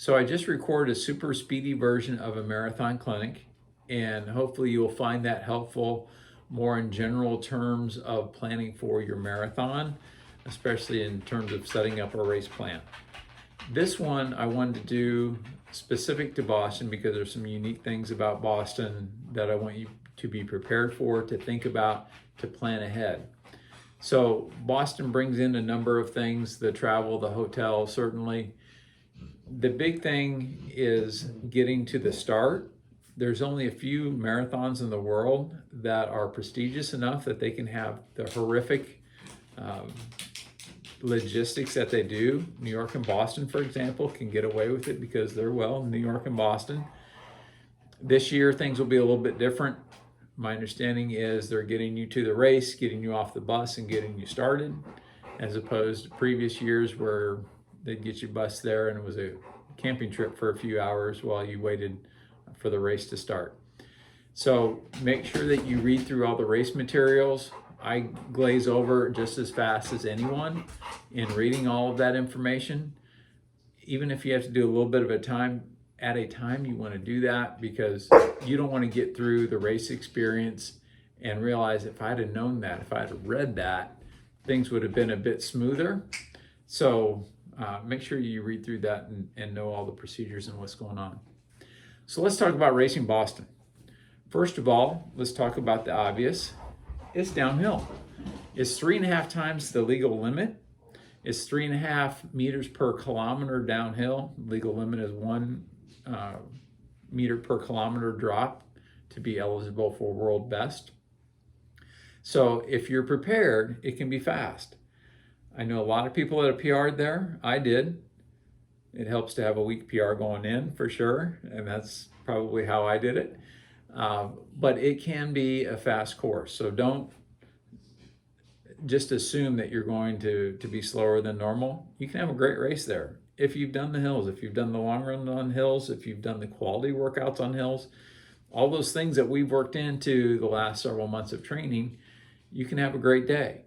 So I just recorded a super speedy version of a marathon clinic, and hopefully you'll find that helpful more in general terms of planning for your marathon, especially in terms of setting up a race plan. This one I wanted to do specific to Boston because there's some unique things about Boston that I want you to be prepared for, to think about, to plan ahead. So Boston brings in a number of things, the travel, the hotel, certainly. The big thing is getting to the start. There's only a few marathons in the world that are prestigious enough that they can have the horrific logistics that they do. New York and Boston, for example, can get away with it because they're, well, New York and Boston. This year, things will be a little bit different. My understanding is they're getting you to the race, getting you off the bus, and getting you started, as opposed to previous years where they'd get you bus there and it was a camping trip for a few hours while you waited for the race to start. So make sure that you read through all the race materials. I glaze over just as fast as anyone in reading all of that information. Even if you have to do a little bit of a time at a time, you want to do that because you don't want to get through the race experience and realize, if I'd have known that, if I'd have read that, things would have been a bit smoother. So make sure you read through that and know all the procedures and what's going on. So let's talk about Racing Boston. First of all, let's talk about the obvious. It's downhill. It's 3.5 times the legal limit. It's 3.5 meters per kilometer downhill. Legal limit is 1 meter per kilometer drop to be eligible for world best. So if you're prepared, it can be fast. I know a lot of people that have PR'd there. I did. It helps to have a weak PR going in for sure, and that's probably how I did it. But it can be a fast course, so don't just assume that you're going to be slower than normal. You can have a great race there. If you've done the hills, if you've done the long run on hills, if you've done the quality workouts on hills, all those things that we've worked into the last several months of training, you can have a great day.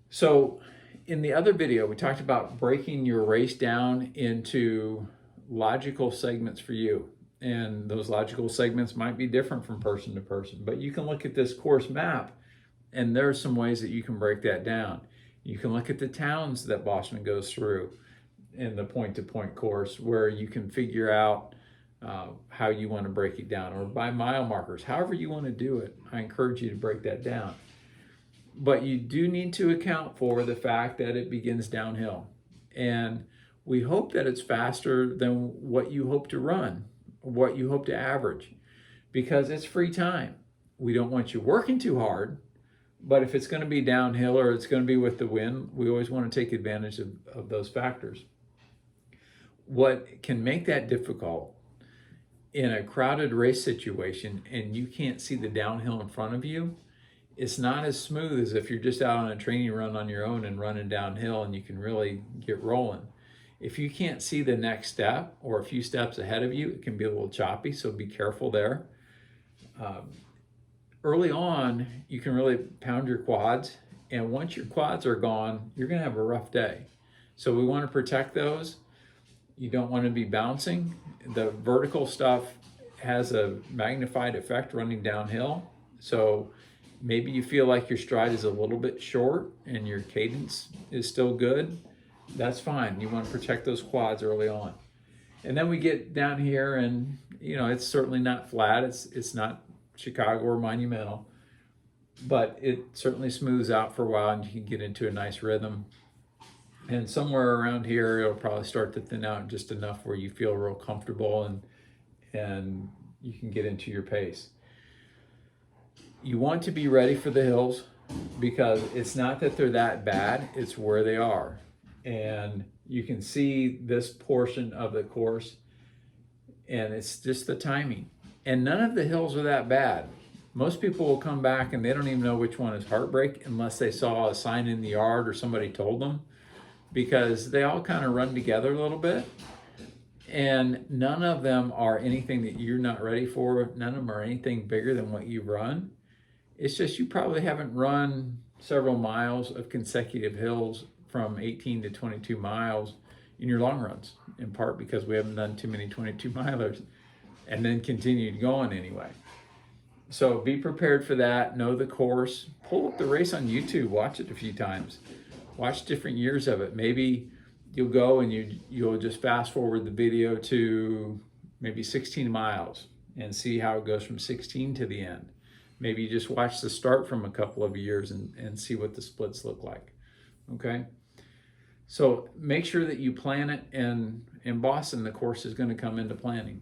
So in the other video, we talked about breaking your race down into logical segments for you. And those logical segments might be different from person to person, but you can look at this course map and there are some ways that you can break that down. You can look at the towns that Boston goes through in the point-to-point course, where you can figure out how you want to break it down, or by mile markers, however you want to do it. I encourage you to break that down. But you do need to account for the fact that it begins downhill. And we hope that it's faster than what you hope to run, what you hope to average, because it's free time. We don't want you working too hard, but if it's going to be downhill or it's going to be with the wind, we always want to take advantage of those factors. What can make that difficult in a crowded race situation and you can't see the downhill in front of you, it's not as smooth as if you're just out on a training run on your own and running downhill and you can really get rolling. If you can't see the next step or a few steps ahead of you, it can be a little choppy, so be careful there. Early on, you can really pound your quads, and once your quads are gone, you're going to have a rough day. So we want to protect those. You don't want to be bouncing. The vertical stuff has a magnified effect running downhill. So maybe you feel like your stride is a little bit short and your cadence is still good. That's fine. You want to protect those quads early on. And then we get down here and, you know, it's certainly not flat. It's not Chicago or Monumental, but it certainly smooths out for a while and you can get into a nice rhythm. And somewhere around here, it'll probably start to thin out just enough where you feel real comfortable and you can get into your pace. You want to be ready for the hills because it's not that they're that bad, it's where they are. And you can see this portion of the course and it's just the timing. And none of the hills are that bad. Most people will come back and they don't even know which one is Heartbreak unless they saw a sign in the yard or somebody told them, because they all kind of run together a little bit. And none of them are anything that you're not ready for. None of them are anything bigger than what you've run. It's just you probably haven't run several miles of consecutive hills from 18 to 22 miles in your long runs, in part because we haven't done too many 22 milers and then continued going anyway. So be prepared for that. Know the course. Pull up the race on YouTube. Watch it a few times. Watch different years of it. Maybe you'll go and you'll just fast forward the video to maybe 16 miles and see how it goes from 16 to the end. Maybe you just watch the start from a couple of years and see what the splits look like. Okay? So make sure that you plan it, and in Boston, the course is going to come into planning.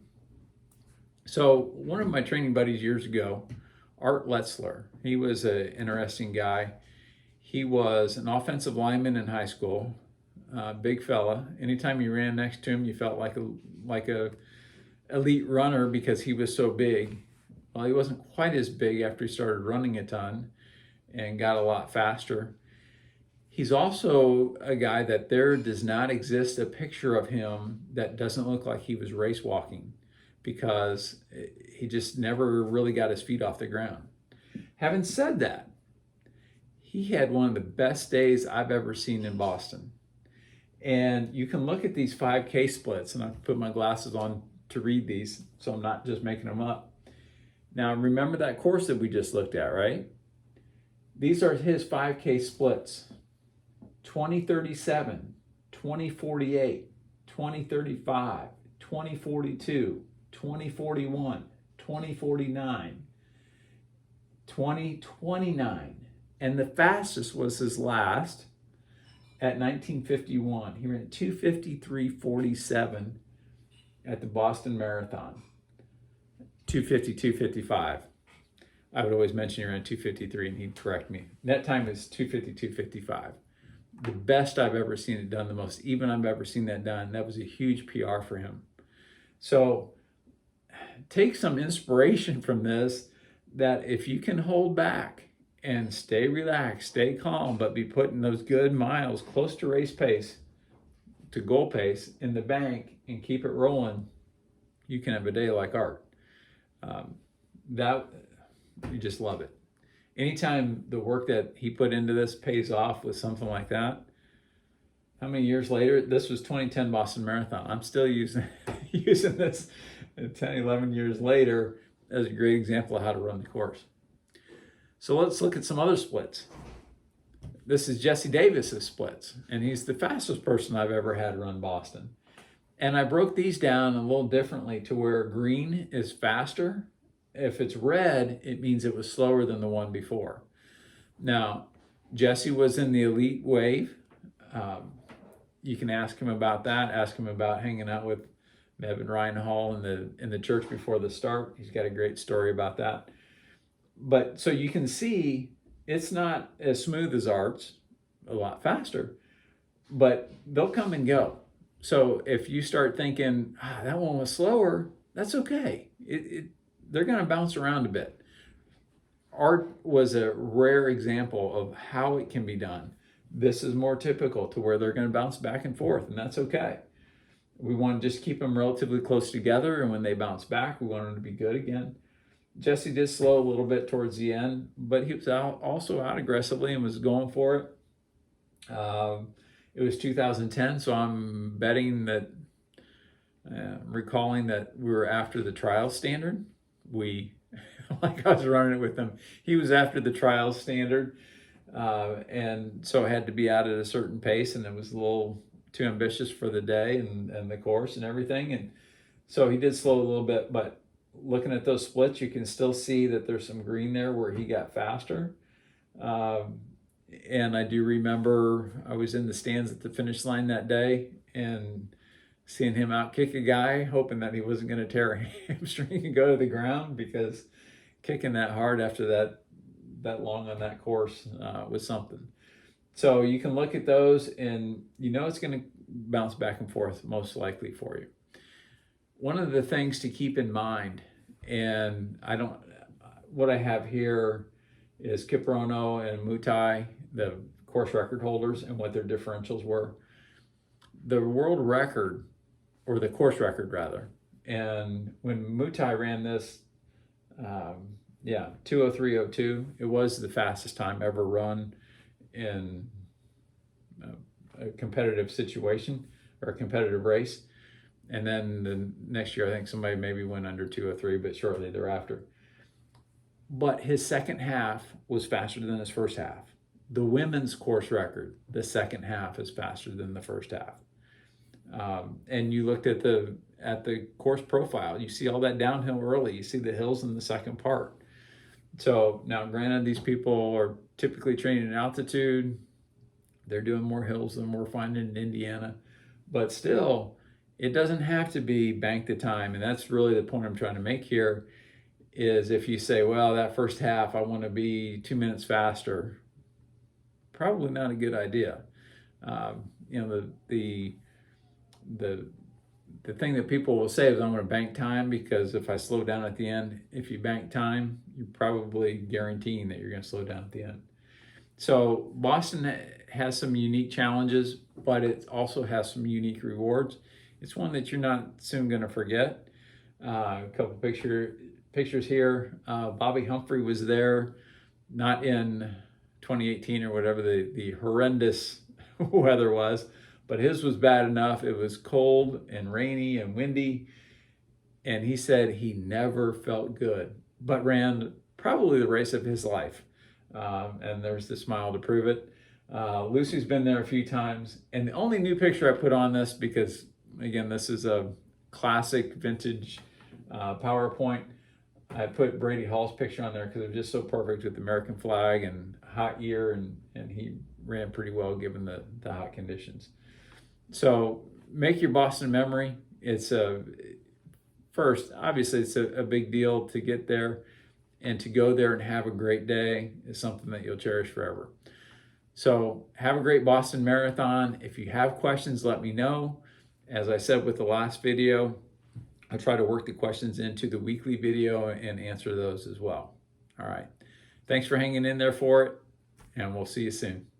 So one of my training buddies years ago, Art Letzler, he was an interesting guy. He was an offensive lineman in high school, big fella. Anytime you ran next to him, you felt like a elite runner because he was so big. Well, he wasn't quite as big after he started running a ton and got a lot faster. He's also a guy that there does not exist a picture of him that doesn't look like he was race walking, because he just never really got his feet off the ground. Having said that, he had one of the best days I've ever seen in Boston. And you can look at these 5K splits, and I put my glasses on to read these, so I'm not just making them up. Now, remember that course that we just looked at, right? These are his 5K splits: 2037, 2048, 2035, 2042, 2041, 2049, 2029. And the fastest was his last at 1951. He ran 2:53:47 at the Boston Marathon. 2:50, 2:55. I would always mention he ran 2:53 and he'd correct me. That time is 2:50, 2:55. The best I've ever seen it done, the most even I've ever seen that done. That was a huge PR for him. So take some inspiration from this, that if you can hold back and stay relaxed, stay calm, but be putting those good miles close to race pace, to goal pace in the bank, and keep it rolling, you can have a day like Art. That you just love it. Anytime the work that he put into this pays off with something like that. How many years later? This was 2010 Boston Marathon. I'm still using this 10, 11 years later as a great example of how to run the course. So let's look at some other splits. This is Jesse Davis's splits, and he's the fastest person I've ever had run Boston. And I broke these down a little differently to where green is faster. If it's red, it means it was slower than the one before. Now, Jesse was in the elite wave. You can ask him about that. Ask him about hanging out with Evan Ryan Hall in the church before the start. He's got a great story about that. But so you can see it's not as smooth as Art's, a lot faster, but they'll come and go. So if you start thinking, that one was slower, that's okay. They're going to bounce around a bit. Art was a rare example of how it can be done. This is more typical to where they're going to bounce back and forth, and that's okay. We want to just keep them relatively close together, and when they bounce back, we want them to be good again. Jesse did slow a little bit towards the end, but he was also out aggressively and was going for it. It was 2010, so I'm betting that, recalling that we were after the trial standard. Like I was running it with him, he was after the trial standard, and so it had to be out at a certain pace, and it was a little too ambitious for the day and the course and everything, and so he did slow a little bit. But looking at those splits, you can still see that there's some green there where he got faster. And I do remember I was in the stands at the finish line that day and seeing him out kick a guy, hoping that he wasn't going to tear a hamstring and go to the ground, because kicking that hard after that long on that course was something. So you can look at those and it's going to bounce back and forth most likely for you. One of the things to keep in mind, and what I have here is Kiprono and Mutai, the course record holders, and what their differentials were. The world record, or the course record rather, and when Mutai ran this, 2:03:02, it was the fastest time ever run in a competitive situation. or a competitive race. And then the next year, I think somebody maybe went under 2:03, but shortly thereafter. But his second half was faster than his first half. The women's course record, the second half is faster than the first half. And you looked at the course profile, you see all that downhill early, you see the hills in the second part. So now granted, these people are typically training in altitude, they're doing more hills than we're finding in Indiana, but still it doesn't have to be bank the time. And that's really the point I'm trying to make here, is if you say, well, that first half I want to be 2 minutes faster, probably not a good idea. You know, the thing that people will say is, I'm going to bank time, because if I slow down at the end, if you bank time, you're probably guaranteeing that you're going to slow down at the end. So Boston has some unique challenges, but it also has some unique rewards. It's one that you're not soon going to forget. A couple pictures here. Bobby Humphrey was there, not in 2018 or whatever the horrendous weather was, but his was bad enough. It was cold and rainy and windy, and he said he never felt good, but ran probably the race of his life. And there's the smile to prove it. Lucy's been there a few times, and the only new picture I put on this, because again, this is a classic vintage PowerPoint, I put Brady Hall's picture on there because it was just so perfect with the American flag and hot year, and he ran pretty well given the hot conditions. So make your Boston memory. It's first, obviously it's a big deal to get there, and to go there and have a great day is something that you'll cherish forever. So have a great Boston Marathon. If you have questions, let me know. As I said with the last video, I try to work the questions into the weekly video and answer those as well. All right. Thanks for hanging in there for it, and we'll see you soon.